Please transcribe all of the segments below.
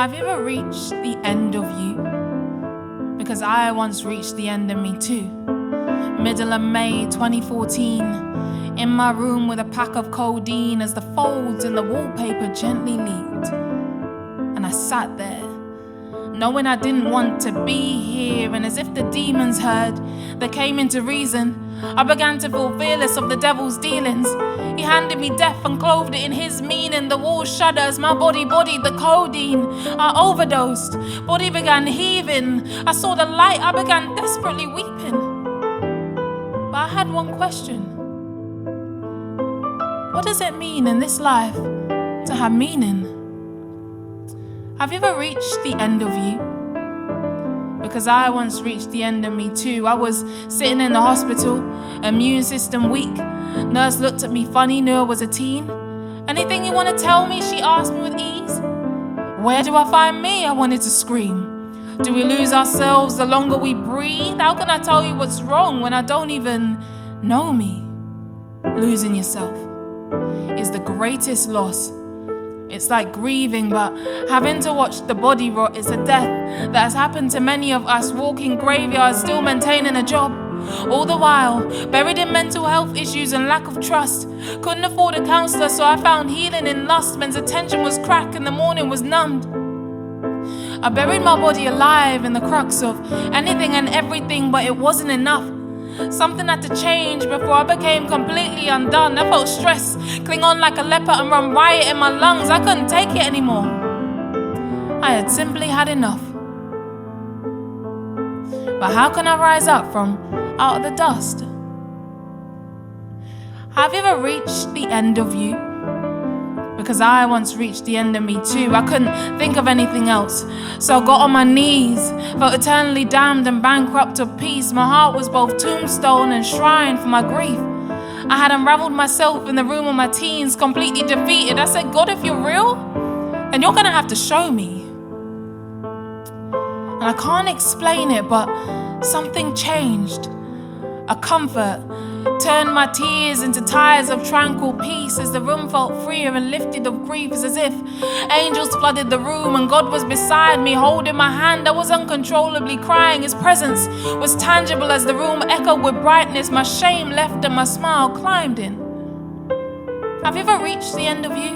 Have you ever reached the end of you? Because I once reached the end of me too. Middle of May 2014, in my room with a pack of codeine as the folds in the wallpaper gently leaked. And I sat there, knowing I didn't want to be here, and as if the demons heard, they came into reason. I began to feel fearless of the devil's dealings. He handed me death and clothed it in his meaning. The walls shudder as my body bodied the codeine. I overdosed, body began heaving. I saw the light, I began desperately weeping. But I had one question. What does it mean in this life to have meaning? Have you ever reached the end of you? Because I once reached the end of me too. I was sitting in the hospital, immune system weak. Nurse looked at me funny, knew I was a teen. Anything you want to tell me? She asked me with ease. Where do I find me? I wanted to scream. Do we lose ourselves the longer we breathe? How can I tell you what's wrong when I don't even know me? Losing yourself is the greatest loss. It's like grieving, but having to watch the body rot is a death that has happened to many of us, walking graveyards, still maintaining a job. All the while, buried in mental health issues and lack of trust. Couldn't afford a counselor, so I found healing in lust. Men's attention was cracked and the morning was numbed. I buried my body alive in the crux of anything and everything, but it wasn't enough. Something had to change before I became completely undone. I felt stress cling on like a leper and run riot in my lungs. I couldn't take it anymore. I had simply had enough. But how can I rise up from out of the dust? Have you ever reached the end of you? Because I once reached the end of me too. I couldn't think of anything else, so I got on my knees, felt eternally damned and bankrupt of peace. My heart was both tombstone and shrine for my grief. I had unraveled myself in the room of my teens, completely defeated. I said, God, if you're real, then you're gonna have to show me. And I can't explain it, but something changed. A comfort turned my tears into tides of tranquil peace as the room felt freer and lifted of grief. It's as if angels flooded the room and God was beside me, holding my hand. I was uncontrollably crying. His presence was tangible as the room echoed with brightness. My shame left and my smile climbed in. Have you ever reached the end of you?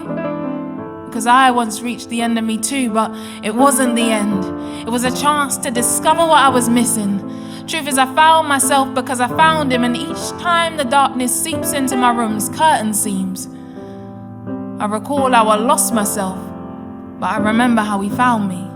Because I once reached the end of me too, but it wasn't the end. It was a chance to discover what I was missing. Truth is, I found myself because I found him, and each time the darkness seeps into my room's curtain seams, I recall how I lost myself, but I remember how he found me.